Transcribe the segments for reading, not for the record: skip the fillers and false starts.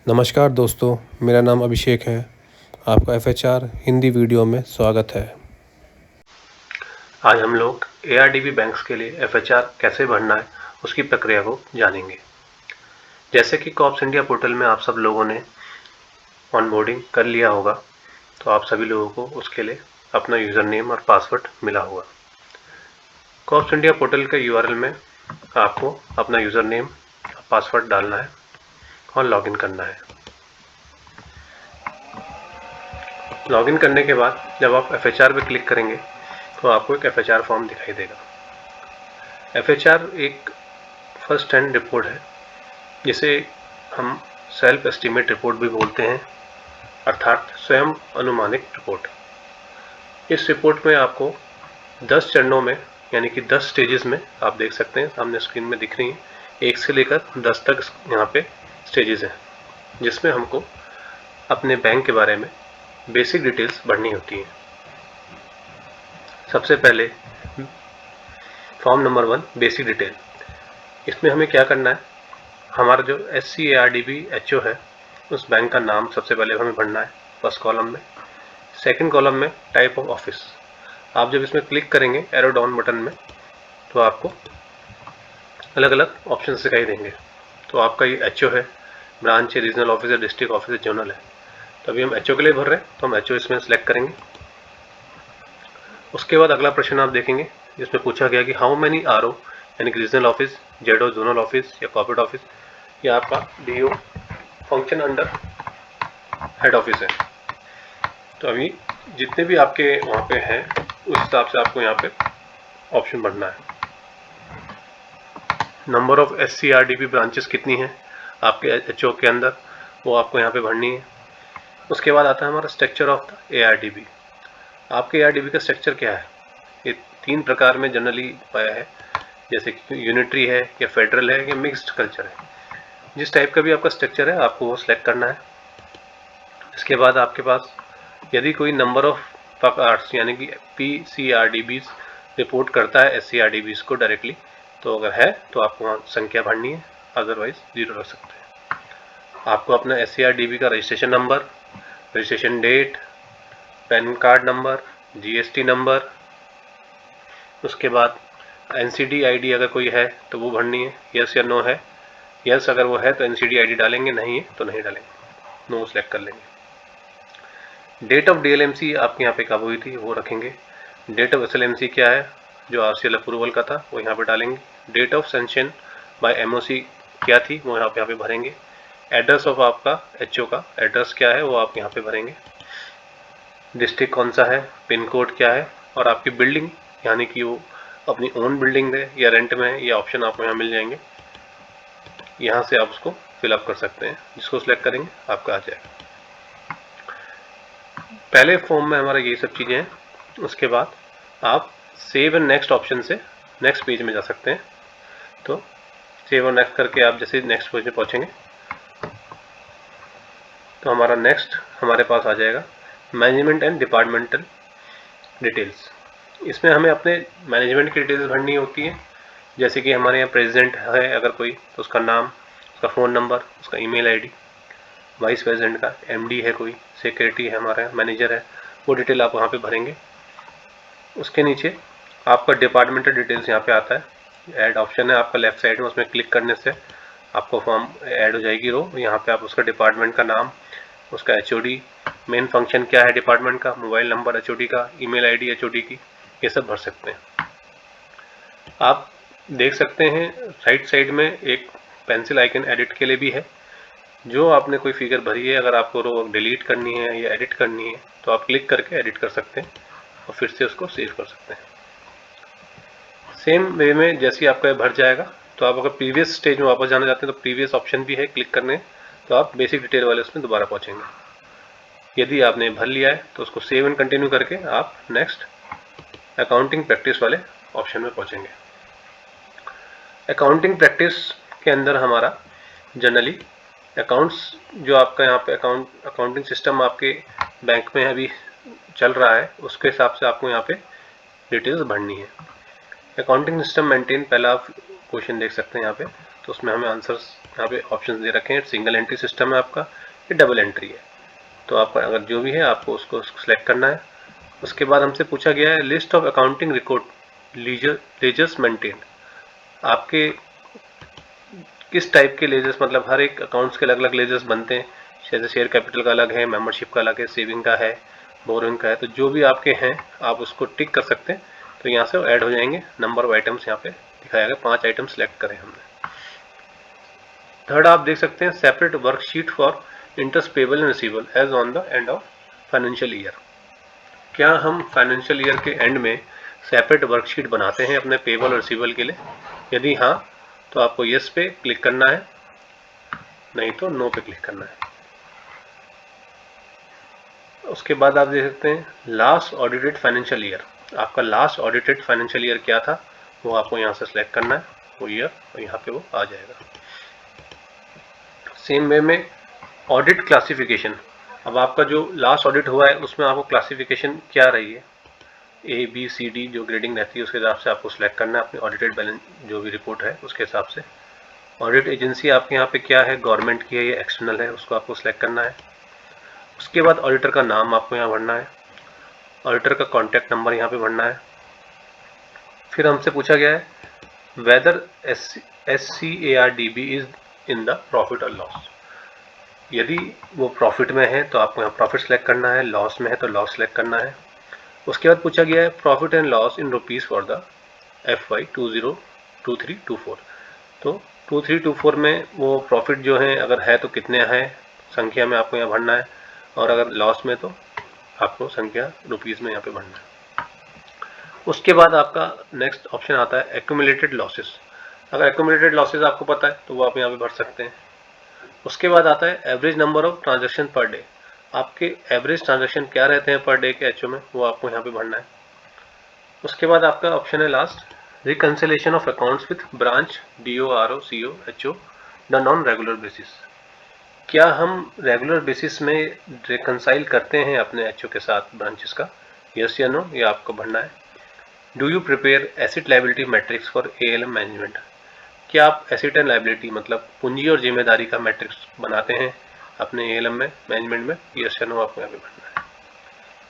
नमस्कार दोस्तों, मेरा नाम अभिषेक है। आपका FHR हिंदी वीडियो में स्वागत है। आज हम लोग ARDB बैंक्स के लिए FHR कैसे भरना है उसकी प्रक्रिया को जानेंगे। जैसे कि कॉप्स इंडिया पोर्टल में आप सब लोगों ने ऑनबोर्डिंग कर लिया होगा, तो आप सभी लोगों को उसके लिए अपना यूज़र नेम और पासवर्ड मिला होगा। कॉप्स इंडिया पोर्टल के URL में आपको अपना यूज़र नेम पासवर्ड डालना है और लॉगिन करना है। लॉगिन करने के बाद जब आप FHR पे क्लिक करेंगे तो आपको एक FHR फॉर्म दिखाई देगा। FHR एक फर्स्ट हैंड रिपोर्ट है, जिसे हम सेल्फ एस्टीमेट रिपोर्ट भी बोलते हैं, अर्थात स्वयं अनुमानित रिपोर्ट। इस रिपोर्ट में आपको 10 चरणों में, यानी कि 10 स्टेजेस में, आप देख सकते हैं सामने स्क्रीन में दिख रही हैं, 1 से लेकर 10 तक यहाँ पे स्टेजेस हैं, जिसमें हमको अपने बैंक के बारे में बेसिक डिटेल्स भरनी होती हैं। सबसे पहले फॉर्म नंबर 1 बेसिक डिटेल। इसमें हमें क्या करना है, हमारा जो SCARDB HO है उस बैंक का नाम सबसे पहले हमें भरना है फर्स्ट कॉलम में। सेकंड कॉलम में टाइप ऑफ ऑफिस। आप जब इसमें क्लिक करेंगे एरो डाउन बटन में तो आपको अलग अलग ऑप्शन दिखाई देंगे। तो आपका ये HO है, ब्रांच है, रीजनल ऑफिस है, डिस्ट्रिक्ट ऑफिस है, जोनल है। तो अभी हम HO के लिए भर रहे हैं तो हम HO इसमें सेलेक्ट करेंगे। उसके बाद अगला प्रश्न आप देखेंगे जिसमें पूछा गया कि हाउ मैनी RO, यानी कि regional office, ZO, zonal office या कॉर्पोरेट ऑफिस, या आपका DO function under head office है। तो अभी जितने भी आपके वहाँ पे हैं उस हिसाब से आपको यहाँ पे ऑप्शन भरना है। नंबर ऑफ SCRDB ब्रांचेस कितनी हैं आपके HO के अंदर, वो आपको यहाँ पे भरनी है। उसके बाद आता है हमारा स्ट्रक्चर ऑफ द ARDB। आपके ARDB का स्ट्रक्चर क्या है, ये 3 प्रकार में जनरली पाया है, जैसे कि यूनिटरी है या फेडरल है या मिक्स्ड कल्चर है। जिस टाइप का भी आपका स्ट्रक्चर है आपको वो सिलेक्ट करना है। इसके बाद आपके पास यदि कोई नंबर ऑफ पकआर्ट्स यानी कि PCRDBs रिपोर्ट करता है SCRDBs को डायरेक्टली, तो अगर है तो आपको वहाँ संख्या भरनी है, अदरवाइज 0 रख सकते हैं। आपको अपना SCRDB का registration number, registration date, PAN card number, GST number, उसके बाद NCD ID अगर कोई है तो वो भरनी है, यस या नो है। यस अगर वो है तो NCD ID डालेंगे, नहीं है तो नहीं डालेंगे, नो सेलेक्ट कर लेंगे। डेट ऑफ DLMC आपके यहाँ पे कब हुई थी वो रखेंगे। डेट ऑफ SLMC क्या है, जो RCL अप्रूवल का था वो यहाँ पे डालेंगे। Date of sanction by MOC क्या थी वो यहाँ पे भरेंगे। एड्रेस ऑफ आपका HO का एड्रेस क्या है वो आप यहाँ पे भरेंगे। डिस्ट्रिक्ट कौन सा है, पिन कोड क्या है, और आपकी बिल्डिंग यानी कि वो अपनी ओन बिल्डिंग है या रेंट में है, ये ऑप्शन आपको यहाँ मिल जाएंगे। यहाँ से आप उसको फिलअप कर सकते हैं, जिसको सिलेक्ट करेंगे आपका आ जाएगा। पहले फॉर्म में हमारा ये सब चीज़ें हैं। उसके बाद आप सेव एंड नेक्स्ट ऑप्शन से नेक्स्ट पेज में जा सकते हैं। तो सेव और नेक्स्ट करके आप जैसे नेक्स्ट पेज में पहुँचेंगे तो हमारा नेक्स्ट हमारे पास आ जाएगा मैनेजमेंट एंड डिपार्टमेंटल डिटेल्स। इसमें हमें अपने मैनेजमेंट की डिटेल्स भरनी होती है, जैसे कि हमारे यहाँ प्रेसिडेंट है अगर कोई तो उसका नाम, उसका फ़ोन नंबर, उसका ईमेल आईडी, वाइस प्रेसिडेंट का, MD है कोई, सेक्रेटरी है हमारा, मैनेजर है, वो डिटेल आप वहाँ पे भरेंगे। उसके नीचे आपका डिपार्टमेंटल डिटेल्स यहाँ पे आता है, ऐड ऑप्शन है आपका लेफ्ट साइड में, उसमें क्लिक करने से आपको फॉर्म ऐड हो जाएगी रो। यहाँ पे आप उसका डिपार्टमेंट का नाम, उसका HOD, मेन फंक्शन क्या है डिपार्टमेंट का, मोबाइल नंबर HOD का, ईमेल आईडी HOD की, ये सब भर सकते हैं। आप देख सकते हैं राइट साइड में एक पेंसिल आइकन एडिट के लिए भी है। जो आपने कोई फिगर भरी है, अगर आपको रो डिलीट करनी है या एडिट करनी है तो आप क्लिक करके एडिट कर सकते हैं और फिर से उसको सेव कर सकते हैं। सेम वे में जैसे ही आपका भर जाएगा तो आप अगर प्रीवियस स्टेज में वापस जाना चाहते हैं तो प्रीवियस ऑप्शन भी है, क्लिक करने तो आप बेसिक डिटेल वाले उसमें दोबारा पहुँचेंगे। यदि आपने भर लिया है तो उसको सेव एंड कंटिन्यू करके आप नेक्स्ट अकाउंटिंग प्रैक्टिस वाले ऑप्शन में पहुँचेंगे। अकाउंटिंग प्रैक्टिस के अंदर हमारा जनरली अकाउंट्स, जो आपका यहाँ पे अकाउंटिंग सिस्टम आपके बैंक में अभी चल रहा है उसके हिसाब से आपको यहाँ पे डिटेल्स भरनी है। अकाउंटिंग सिस्टम मेंटेन, पहला आप क्वेश्चन देख सकते हैं यहाँ पे, तो उसमें हमें आंसर्स यहाँ पे ऑप्शन दे रखे हैं, सिंगल एंट्री सिस्टम है आपका, ये डबल एंट्री है। तो आपका अगर जो भी है आपको उसको सिलेक्ट करना है। उसके बाद हमसे पूछा गया है list of accounting record ledgers maintain. आपके किस टाइप के लेजर्स, मतलब हर एक अकाउंट्स के अलग अलग लेजर्स बनते हैं, जैसे शेयर कैपिटल का अलग है, मेंबरशिप का अलग है, सेविंग का है, बोरोइंग का है। तो जो भी आपके हैं आप उसको टिक कर सकते हैं, तो यहाँ से वो ऐड हो जाएंगे। नंबर ऑफ आइटम्स यहाँ पे दिखाया गया, 5 आइटम सेलेक्ट करें हमने। थर्ड आप देख सकते हैं separate worksheet for interest payable and receivable as on the end of financial year. क्या हम फाइनेंशियल ईयर के एंड में सेपरेट वर्कशीट बनाते हैं अपने पेबल और रिसीवेबल के लिए? यदि हाँ तो आपको यस पे क्लिक करना है, नहीं तो नो पे क्लिक करना है। उसके बाद आप देख सकते हैं लास्ट ऑडिटेड फाइनेंशियल ईयर। आपका लास्ट ऑडिटेड फाइनेंशियल ईयर क्या था वो आपको यहाँ से सिलेक्ट करना है, वो ईयर, और यहाँ पे वो आ जाएगा। सेम वे में ऑडिट क्लासिफिकेशन। अब आपका जो लास्ट ऑडिट हुआ है उसमें आपको क्लासिफिकेशन क्या रही है, ए बी सी डी जो ग्रेडिंग रहती है उसके हिसाब से आपको सिलेक्ट करना है अपनी ऑडिटेड बैलेंस जो भी रिपोर्ट है उसके हिसाब से। ऑडिट एजेंसी आपके यहाँ पे क्या है, गवर्नमेंट की है या एक्सटर्नल है, उसको आपको सिलेक्ट करना है। उसके बाद ऑडिटर का नाम आपको यहाँ भरना है, ऑडिटर का कॉन्टैक्ट नंबर यहाँ पे भरना है। फिर हमसे पूछा गया है whether SCARDB is in the profit और लॉस। यदि वो प्रॉफिट में है तो आपको यहाँ प्रॉफिट सेलेक्ट करना है, लॉस में है तो लॉस सेलेक्ट करना है। उसके बाद पूछा गया है profit and loss in rupees for the FY 2023-24। तो 2324 में वो प्रॉफिट जो है अगर है तो कितने हैं संख्या में आपको यहाँ भरना है, और अगर लॉस में तो आपको संख्या रुपीज़ में यहाँ पे भरना है। उसके बाद आपका नेक्स्ट ऑप्शन आता है एक्यूमुलेटेड लॉसेस। अगर एक्यूमुलेटेड लॉसेस आपको पता है तो वो आप यहाँ पे भर सकते हैं। उसके बाद आता है average number of transaction per day. आपके एवरेज ट्रांजैक्शन क्या रहते हैं पर डे के एचओ में, वो आपको यहाँ पे भरना है। उसके बाद आपका ऑप्शन है last reconciliation of accounts with branch DO RO CO HO the non regular basis. क्या हम रेगुलर बेसिस में रिकन्साइल करते हैं अपने HO के साथ ब्रांचेस का, यस या नो, ये आपको भरना है। Do you prepare asset liability matrix for ALM management. क्या आप एसेट एंड लाइबिलिटी मतलब पूंजी और जिम्मेदारी का मैट्रिक्स बनाते हैं अपने ALM में मैनेजमेंट में, यस या नो आपको यहाँ पे भरना है।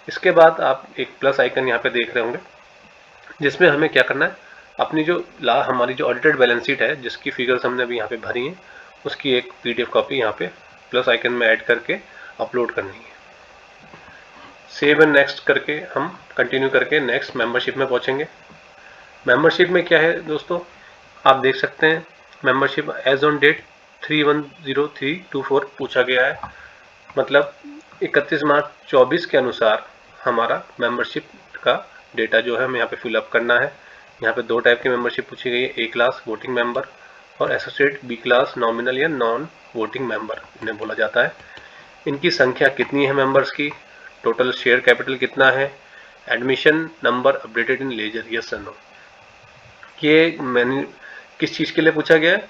इसके बाद आप एक प्लस आइकन यहाँ पे देख रहे होंगे जिसमें हमें क्या करना है, अपनी जो हमारी जो ऑडिटेड बैलेंस शीट है जिसकी फिगर्स हमने अभी यहाँ पे भरी हैं उसकी एक PDF कॉपी यहाँ पे प्लस आइकन में ऐड करके अपलोड करनी है। सेव एंड नेक्स्ट करके हम कंटिन्यू करके नेक्स्ट मेंबरशिप में पहुँचेंगे। मेंबरशिप में क्या है दोस्तों, आप देख सकते हैं मेंबरशिप एज ऑन डेट 310324 पूछा गया है, मतलब 31 मार्च 24 के अनुसार हमारा मेंबरशिप का डेटा जो है हमें यहाँ पे फिलअप करना है। यहाँ पे 2 टाइप की मेंबरशिप पूछी गई है, A क्लास वोटिंग मेंबर और एसोसिएट B क्लास नॉमिनल या नॉन वोटिंग मेंबर इन्हें बोला जाता है। इनकी संख्या कितनी है मेंबर्स की, टोटल शेयर कैपिटल कितना है, admission number updated in ledger, yes और नो। ये मैंने किस चीज़ के लिए पूछा गया है,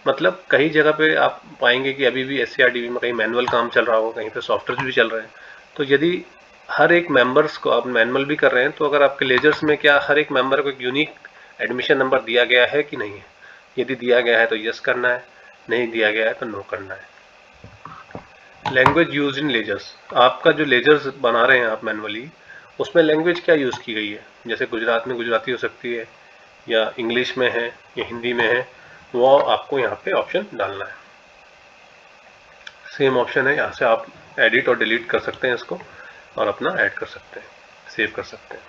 मतलब कई जगह पे आप पाएंगे कि अभी भी SCRDB में कहीं मैनुअल काम चल रहा हो, कहीं पे सॉफ्टवेयर भी चल रहे हैं। तो यदि हर एक मेंबर्स को आप मैनुअल भी कर रहे हैं तो अगर आपके लेजर्स में क्या हर एक मेंबर को एक यूनिक एडमिशन नंबर दिया गया है कि नहीं है, यदि दिया गया है तो यस करना है, नहीं दिया गया है तो नो करना है। लैंग्वेज यूज इन लेजर्स, आपका जो लेजर्स बना रहे हैं आप मैनुअली उसमें लैंग्वेज क्या यूज़ की गई है, जैसे गुजरात में गुजराती हो सकती है या इंग्लिश में है या हिंदी में है, वो आपको यहाँ पे ऑप्शन डालना है। सेम ऑप्शन है, यहाँ से आप एडिट और डिलीट कर सकते हैं इसको और अपना ऐड कर सकते हैं, सेव कर सकते हैं।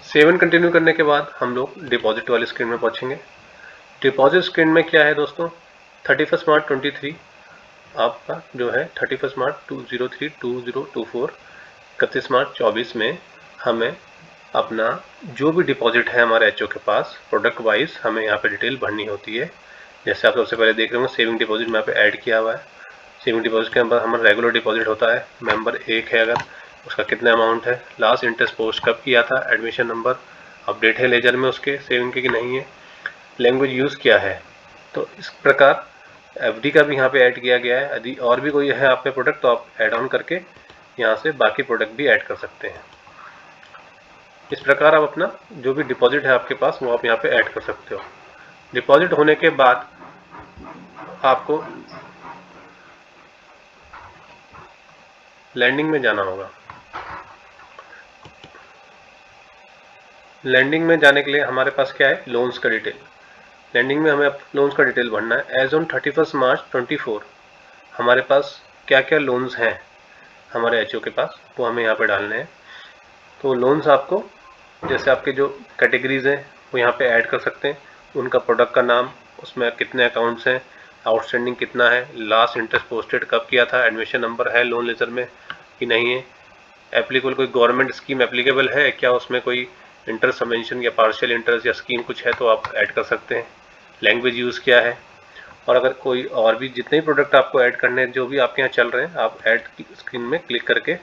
सेव एंड कंटिन्यू करने के बाद हम लोग डिपॉजिट वाली स्क्रीन में पहुँचेंगे। डिपॉजिट स्क्रीन में क्या है दोस्तों, 31 मार्च 23 आपका जो है 31 मार्च 2023-2024 31 मार्च 24 में हमें अपना जो भी डिपॉजिट है हमारे HO के पास प्रोडक्ट वाइज हमें यहाँ पे डिटेल भरनी होती है। जैसे आप सबसे पहले देख रहे होंगे सेविंग डिपॉजिट में यहाँ पे ऐड किया हुआ है। सेविंग डिपॉजिट के अंदर हमारा रेगुलर डिपॉजिट होता है, मेंबर 1 है अगर उसका कितना अमाउंट है, लास्ट इंटरेस्ट पोस्ट कब किया था, एडमिशन नंबर अपडेट है लेजर में उसके सेविंग के कि नहीं है, लैंग्वेज यूज़ क्या है। तो इस प्रकार FD का भी यहाँ पे ऐड किया गया है। यदि और भी कोई है आपके प्रोडक्ट तो आप ऐड ऑन करके यहाँ से बाकी प्रोडक्ट भी ऐड कर सकते हैं। इस प्रकार आप अपना जो भी डिपॉजिट है आपके पास वो आप यहाँ पे ऐड कर सकते हो। डिपॉजिट होने के बाद आपको लैंडिंग में जाना होगा। लैंडिंग में जाने के लिए हमारे पास क्या है, लोन्स का डिटेल। लैंडिंग में हमें लोन्स का डिटेल भरना है। एज ऑन 31 मार्च 24 हमारे पास क्या क्या लोन्स हैं हमारे एचओ के पास, वो हमें यहाँ पे डालने हैं। तो लोन्स आपको जैसे आपके जो कैटेगरीज हैं वो यहाँ पे ऐड कर सकते हैं, उनका प्रोडक्ट का नाम, उसमें कितने अकाउंट्स हैं, आउटस्टैंडिंग कितना है, लास्ट इंटरेस्ट पोस्टेड कब किया था, एडमिशन नंबर है लोन लेटर में कि नहीं है, एप्लीकेबल कोई गवर्नमेंट स्कीम एप्लीकेबल है क्या, उसमें कोई इंटरेस्ट सबवेंशन या पार्शियल इंटरेस्ट या स्कीम कुछ है तो आप ऐड कर सकते हैं, लैंग्वेज यूज़ क्या है, और अगर कोई और भी जितने भी प्रोडक्ट आपको ऐड करने हैं जो भी आपके यहाँ चल रहे हैं आप ऐड स्क्रीन में क्लिक करके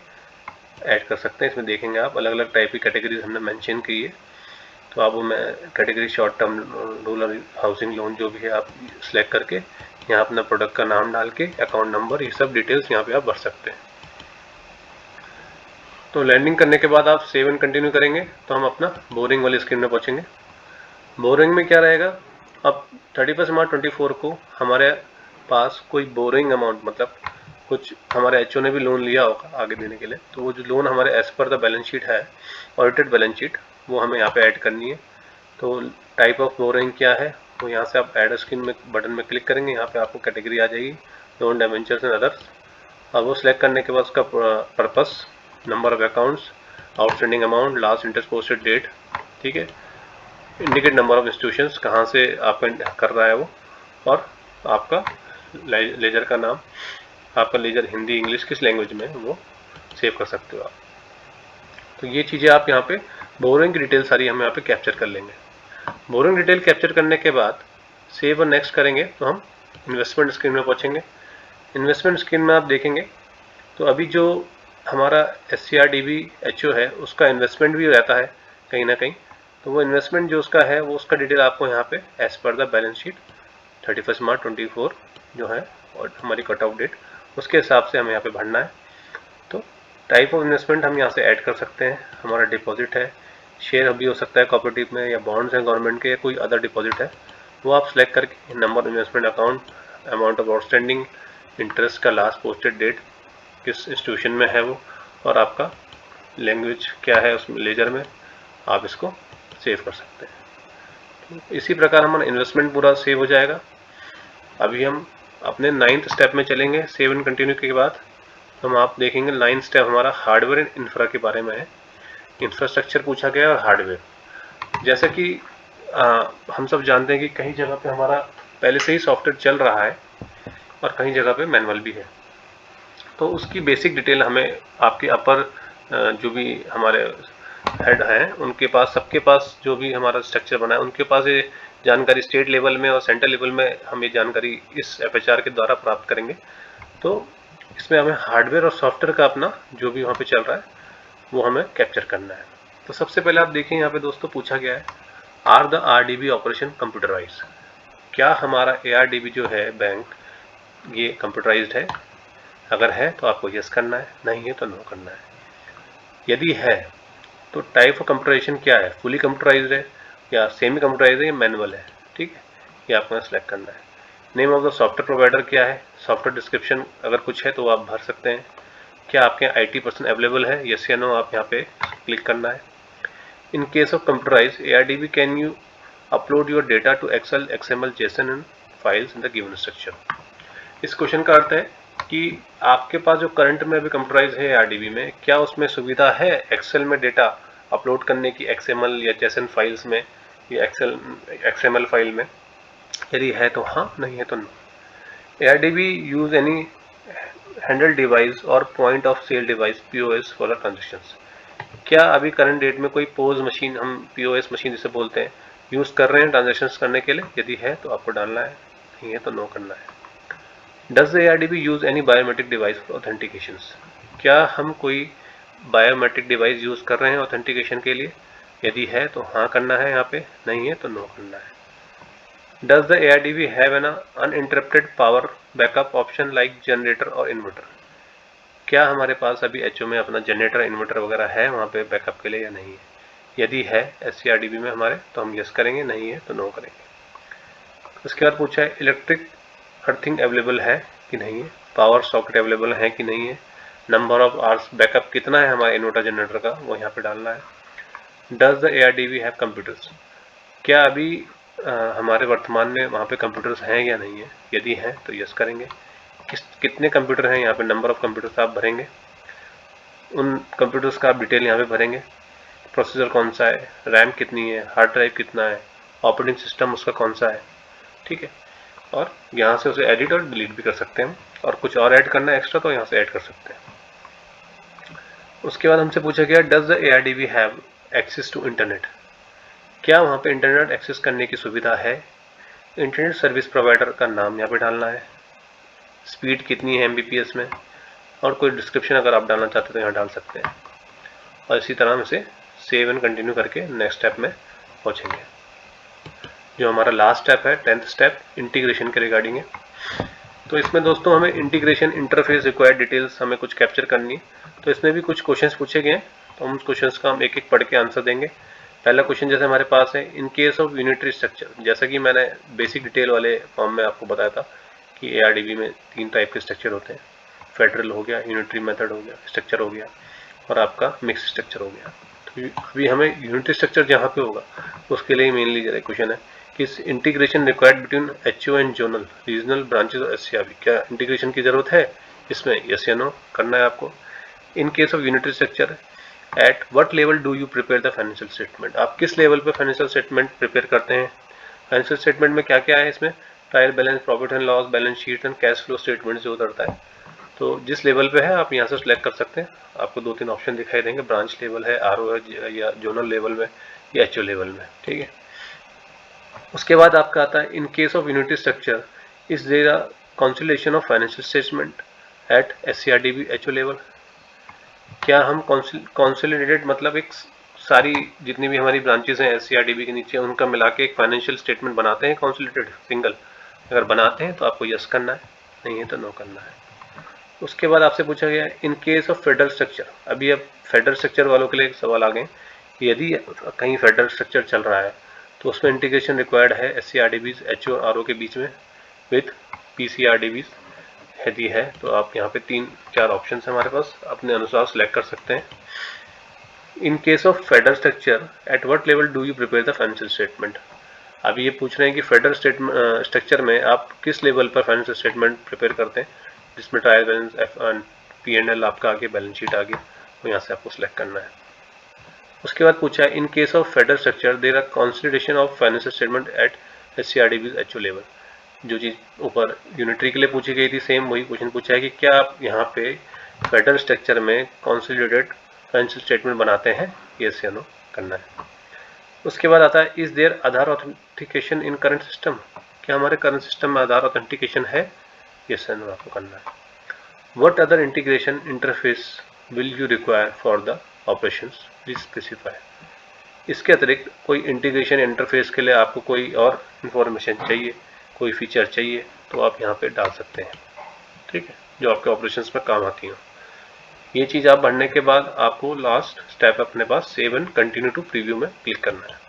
ऐड कर सकते हैं। इसमें देखेंगे आप अलग अलग टाइप की कैटेगरीज हमने मेंशन की है, तो आप मैं category short term rural housing loan जो भी है आप सिलेक्ट करके यहाँ अपना प्रोडक्ट का नाम डाल के अकाउंट नंबर ये सब डिटेल्स यहाँ पे आप भर सकते हैं। तो लैंडिंग करने के बाद आप सेव एंड कंटिन्यू करेंगे तो हम अपना बोरिंग वाली स्क्रीन में पहुँचेंगे। बोरिंग में क्या रहेगा, अब 31 मार्च 24 को हमारे पास कोई बोरिंग अमाउंट मतलब कुछ हमारे एचओ ने भी लोन लिया होगा आगे देने के लिए, तो वो जो लोन हमारे as per the balance sheet है, ऑडिटेड बैलेंस शीट, वो हमें यहाँ पे ऐड करनी है। तो टाइप ऑफ बोरिंग क्या है वो यहाँ से आप ऐड स्क्रीन में बटन में क्लिक करेंगे, यहाँ पे आपको कैटेगरी आ जाएगी लोन डिबेंचर्स एंड अदर्स। अब वो सिलेक्ट करने के बाद उसका purpose, number of accounts, outstanding amount, last interest posted date, ठीक है, इंडिकेट नंबर ऑफ इंस्टीट्यूशंस कहाँ से आपका कर रहा है वो, और आपका लेजर का नाम, आपका लेजर हिंदी इंग्लिश किस लैंग्वेज में वो सेव कर सकते हो आप। तो ये चीज़ें आप यहाँ पे बोरिंग की डिटेल सारी हम यहाँ पे कैप्चर कर लेंगे। बोरिंग डिटेल कैप्चर करने के बाद सेव और नेक्स्ट करेंगे तो हम इन्वेस्टमेंट स्क्रीन में पहुँचेंगे। इन्वेस्टमेंट स्क्रीन में आप देखेंगे तो अभी जो हमारा SCRDB HO है उसका इन्वेस्टमेंट भी रहता है कहीं ना कहीं, तो वो इन्वेस्टमेंट जो उसका है वो उसका डिटेल आपको यहाँ पे as per the balance sheet 31 मार्च 24 जो है और हमारी कट ऑफ डेट उसके हिसाब से हमें यहाँ पे भरना है। तो टाइप ऑफ इन्वेस्टमेंट हम यहाँ से ऐड कर सकते हैं, हमारा डिपॉजिट है, शेयर भी हो सकता है कोऑपरेटिव में, या बॉन्ड्स हैं गवर्नमेंट के, या कोई अदर डिपॉजिट है, वो आप सिलेक्ट करके number investment account, amount of outstanding, interest का लास्ट पोस्टेड डेट किस इंस्टीट्यूशन में है वो, और आपका लैंग्वेज क्या है उसमें लेजर में, आप इसको सेव कर सकते हैं। तो इसी प्रकार हमारा इन्वेस्टमेंट पूरा सेव हो जाएगा। अभी हम अपने 9th स्टेप में चलेंगे सेव एंड कंटिन्यू के बाद। हम आप देखेंगे 9th स्टेप हमारा हार्डवेयर एंड इंफ्रा के बारे में है। इंफ्रास्ट्रक्चर पूछा गया और हार्डवेयर। जैसा कि हम सब जानते हैं कि कई जगह पे हमारा पहले से ही सॉफ्टवेयर चल रहा है और कई जगह पे मैनुअल भी है, तो उसकी बेसिक डिटेल हमें आपके अपर जो भी हमारे हेड हैं उनके पास, सबके पास जो भी हमारा स्ट्रक्चर बना है उनके पास ये जानकारी स्टेट लेवल में और सेंट्रल लेवल में हम ये जानकारी इस FHR के द्वारा प्राप्त करेंगे। तो इसमें हमें हार्डवेयर और सॉफ्टवेयर का अपना जो भी वहाँ पे चल रहा है वो हमें कैप्चर करना है। तो सबसे पहले आप देखें यहाँ पे दोस्तों पूछा गया है are the RDB operation computerise, क्या हमारा ARDB जो है बैंक ये कंप्यूटराइज्ड है, अगर है तो आपको यस करना है, नहीं है तो नो करना है। यदि है तो टाइप ऑफ कंप्यूटराइजेशन क्या है, फुली कंप्यूटराइज्ड है या सेमी कंप्यूटराइज्ड है या मैनुअल है, ठीक है, ये आपको सेलेक्ट करना है। Name of the software provider क्या है, सॉफ्टवेयर डिस्क्रिप्शन अगर कुछ है तो आप भर सकते हैं। क्या आपके यहाँ IT पर्सन अवेलेबल है, यस या नो, आप यहाँ पे क्लिक करना है। In case of computerise ARDB can you upload your data to Excel, XML, JSON and files in the given structure. इस क्वेश्चन का अर्थ है कि आपके पास जो करंट में अभी कंप्यूटराइज है ARDB में, क्या उसमें सुविधा है एक्सेल में डेटा अपलोड करने की, XML या JSON फाइल्स में या XML फाइल में, यदि है तो हाँ, नहीं है तो no. ARDB use any handle device और point of sale device POS for the transactions. क्या अभी करंट डेट में कोई POS मशीन, हम POS मशीन जिसे बोलते हैं, यूज कर रहे हैं ट्रांजेक्शंस करने के लिए, यदि है तो आपको डालना है, नहीं है तो नो करना है। Does the ARDB use any biometric device for authentications? क्या हम कोई बायोमेट्रिक डिवाइस यूज कर रहे हैं ऑथेंटिकेशन के लिए, यदि है तो हाँ करना है यहाँ पे, नहीं है तो नो करना है। Does the ARDB have an uninterrupted power backup option like generator और इन्वर्टर? क्या हमारे पास अभी HO में अपना जनरेटर इन्वर्टर वगैरह है वहाँ पे बैकअप के लिए या नहीं है, यदि है SCRDB में हमारे तो हम यस करेंगे, नहीं है तो नो करेंगे। उसके बाद पूछा है इलेक्ट्रिक अर्थिंग अवेलेबल है कि नहीं है, पावर सॉकेट अवेलेबल है कि नहीं है, नंबर ऑफ आवर्स बैकअप कितना है हमारे इन्वर्टर जनरेटर का, वो यहाँ पे डालना है। Does the ARDB have computers, क्या अभी हमारे वर्तमान में वहाँ पे कंप्यूटर्स हैं या नहीं है, यदि हैं तो यस करेंगे। कितने कंप्यूटर हैं, यहाँ पे नंबर ऑफ कंप्यूटर्स आप भरेंगे, उन कंप्यूटर्स का आप डिटेल यहाँ पे भरेंगे। प्रोसेसर कौन सा है, रैम कितनी है, हार्ड ड्राइव कितना है, ऑपरेटिंग सिस्टम उसका कौन सा है, ठीक है। और यहाँ से उसे एडिट और डिलीट भी कर सकते हैं, और कुछ और ऐड करना है एक्स्ट्रा तो यहाँ से ऐड कर सकते हैं। उसके बाद हमसे पूछा गया does the ARDB have access to internet, क्या वहाँ पे इंटरनेट एक्सेस करने की सुविधा है। इंटरनेट सर्विस प्रोवाइडर का नाम यहाँ पे डालना है, स्पीड कितनी है MBPS में, और कोई डिस्क्रिप्शन अगर आप डालना चाहते हैं तो यहाँ डाल सकते हैं। और इसी तरह हम इसे सेव एंड कंटिन्यू करके नेक्स्ट स्टेप में पहुँचेंगे। जो हमारा लास्ट स्टेप है 10th स्टेप इंटीग्रेशन के रिगार्डिंग है। तो इसमें दोस्तों हमें इंटीग्रेशन इंटरफेस रिक्वायर्ड डिटेल्स हमें कुछ कैप्चर करनी है। तो इसमें भी कुछ क्वेश्चंस पूछे गए हैं, तो हम उस क्वेश्चंस का हम एक एक पढ़ के आंसर देंगे। पहला क्वेश्चन जैसे हमारे पास है, in case of unitary structure, जैसा कि मैंने बेसिक डिटेल वाले फॉर्म में आपको बताया था कि ARDB में 3 टाइप के स्ट्रक्चर होते हैं, फेडरल हो गया, यूनिटरी मेथड हो गया, स्ट्रक्चर हो गया, और आपका मिक्स स्ट्रक्चर हो गया। तो अभी हमें यूनिटरी स्ट्रक्चर जहाँ पे होगा उसके लिए मेनली क्वेश्चन है कि integration required between HO and zonal regional branches और SCRB, क्या इंटीग्रेशन की जरूरत है इसमें, यस या नो करना है आपको। इन case of unitary structure, at what level do you prepare the financial statement, आप किस लेवल पे फाइनेंशियल स्टेटमेंट प्रिपेयर करते हैं। फाइनेंशियल स्टेटमेंट में क्या क्या है, इसमें trial balance, profit and loss, balance sheet and cash flow statement जो उतरता है। तो जिस लेवल पे है आप यहाँ से सिलेक्ट कर सकते हैं, आपको 2-3 ऑप्शन दिखाई देंगे, ब्रांच लेवल है, RO है, या जोनल लेवल में, या HO लेवल में, ठीक है। उसके बाद आपका आता है in case of unitary structure is there a consolidation of financial statement at SCRDB HO level, क्या हम कंसोलिडेटेड मतलब एक सारी जितनी भी हमारी ब्रांचेस हैं SCRDB के नीचे उनका मिला के एक फाइनेंशियल स्टेटमेंट बनाते हैं कंसोलिडेटेड सिंगल, अगर बनाते हैं तो आपको यस करना है, नहीं है तो नो करना है। उसके बाद आपसे पूछा गया इन केस ऑफ फेडरल स्ट्रक्चर, अभी अब फेडरल स्ट्रक्चर वालों के लिए एक सवाल आ गए कि यदि कहीं फेडरल स्ट्रक्चर चल रहा है तो उसमें इंटीग्रेशन रिक्वायर्ड है SCRDBs HO और RO के बीच में विथ PCRDBs, यदि है तो आप यहाँ पे 3-4 ऑप्शन है हमारे पास, अपने अनुसार सेलेक्ट कर सकते हैं। इन case of federal structure at what level do you prepare the financial statement, अभी ये पूछ रहे हैं कि फेडरल स्ट्रक्चर में आप किस लेवल पर फाइनेंशियल स्टेटमेंट प्रिपेयर करते हैं, जिसमें ट्रायल बैलेंस, P&L आपका आगे, बैलेंस शीट आगे, तो यहाँ से आपको सिलेक्ट करना है। उसके बाद पूछा है in case of federal structure there are consolidation of financial statement at SCRDBs HO level, जो चीज़ ऊपर यूनिटरी के लिए पूछी गई थी सेम वही क्वेश्चन पूछा है कि क्या आप यहाँ पे फेडरल स्ट्रक्चर में कंसोलिडेटेड फाइनेंशियल स्टेटमेंट बनाते हैं, यस या नो करना है। उसके बाद आता है is there Aadhaar authentication in current system, क्या हमारे करंट सिस्टम में आधार ऑथेंटिकेशन है, यस या नो आपको करना है। What other integration interface will you require for the operations, please specify, इसके अतिरिक्त कोई इंटीग्रेशन इंटरफेस के लिए आपको कोई और इंफॉर्मेशन चाहिए, कोई फीचर चाहिए तो आप यहाँ पे डाल सकते हैं, ठीक है, जो आपके ऑपरेशंस में काम आती हैं। ये चीज़ आप भरने के बाद आपको लास्ट स्टेप अपने पास save and continue to preview में क्लिक करना है।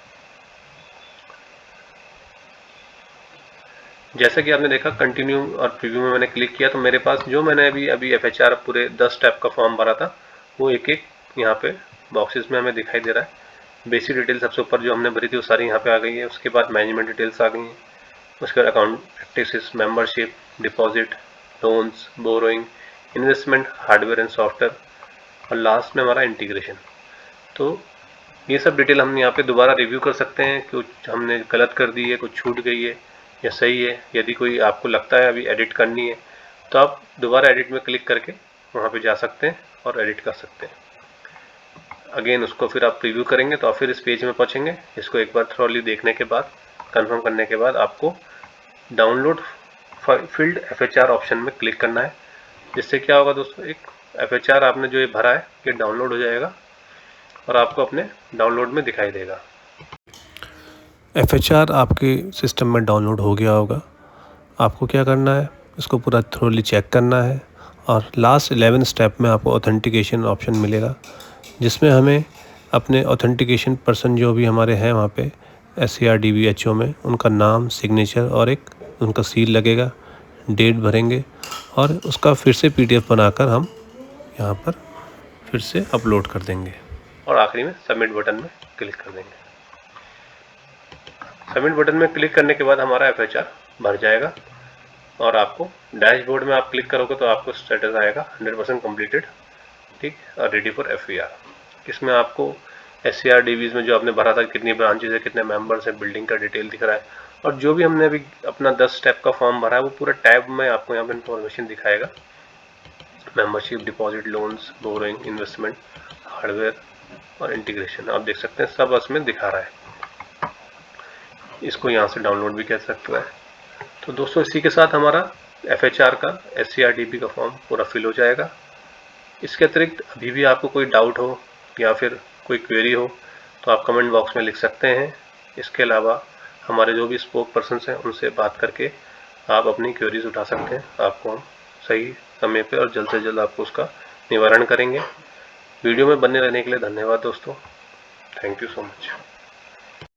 जैसा कि आपने देखा कंटिन्यू और प्रीव्यू में मैंने क्लिक किया तो मेरे पास जो मैंने अभी FHR पूरे 10 स्टेप का फॉर्म भरा था वो एक एक यहाँ पे बॉक्सेस में हमें दिखाई दे रहा है। बेसिक डिटेल सबसे ऊपर जो हमने भरी थी वो सारी यहाँ पे आ गई है। उसके बाद मैनेजमेंट डिटेल्स आ गई हैं। उसके बाद account practices, membership, deposit, loans, borrowing, investment, hardware and software, और लास्ट में हमारा इंटीग्रेशन। तो ये सब डिटेल हम यहाँ पे दोबारा रिव्यू कर सकते हैं कि कुछ हमने गलत कर दी है, कुछ छूट गई है या सही है। यदि कोई आपको लगता है अभी एडिट करनी है तो आप दोबारा एडिट में क्लिक करके वहाँ पे जा सकते हैं और एडिट कर सकते हैं। अगेन उसको फिर आप प्रीव्यू करेंगे तो आप फिर इस पेज में पहुँचेंगे। इसको एक बार थॉरली देखने के बाद, कंफर्म करने के बाद आपको डाउनलोड फील्ड FHR ऑप्शन में क्लिक करना है। जिससे क्या होगा दोस्तों, एक FHR आपने जो ये भरा है ये डाउनलोड हो जाएगा और आपको अपने डाउनलोड में दिखाई देगा। FHR आपके सिस्टम में डाउनलोड हो गया होगा। आपको क्या करना है, इसको पूरा थोरली चेक करना है और लास्ट 11 स्टेप में आपको ऑथेंटिकेशन ऑप्शन मिलेगा, जिसमें हमें अपने ऑथेंटिकेशन पर्सन जो भी हमारे हैं वहाँ पे SCRDB HO में, उनका नाम, सिग्नेचर और एक उनका सील लगेगा। डेट भरेंगे और उसका फिर से PDF बनाकर हम यहाँ पर फिर से अपलोड कर देंगे और आखिरी में सबमिट बटन में क्लिक कर देंगे। सबमिट बटन में क्लिक करने के बाद हमारा FHR भर जाएगा और आपको डैशबोर्ड में आप क्लिक करोगे तो आपको स्टेटस आएगा 100% कंप्लीटेड, ठीक, और रेडी फॉर FVR। इसमें आपको SCRDBs में जो आपने भरा था, कितनी ब्रांचेज है, कितने मेंबर्स हैं, बिल्डिंग का डिटेल दिख रहा है, और जो भी हमने अभी अपना 10 स्टेप का फॉर्म भरा है वो पूरा टैब में आपको यहाँ पे इंफॉर्मेशन दिखाएगा। Membership, deposit, loans, borrowing, investment, hardware और इंटीग्रेशन, आप देख सकते हैं सब उसमें दिखा रहा है। इसको यहाँ से डाउनलोड भी कर सकते हैं। तो दोस्तों इसी के साथ हमारा FHR का SCRDB का फॉर्म पूरा फिल हो जाएगा। इसके अतिरिक्त अभी भी आपको कोई डाउट हो या फिर कोई क्वेरी हो तो आप कमेंट बॉक्स में लिख सकते हैं। इसके अलावा हमारे जो भी स्पोक पर्सन्स हैं उनसे बात करके आप अपनी क्वेरीज उठा सकते हैं। आपको हम सही समय पे और जल्द से जल्द आपको उसका निवारण करेंगे। वीडियो में बने रहने के लिए धन्यवाद दोस्तों। Thank you so much.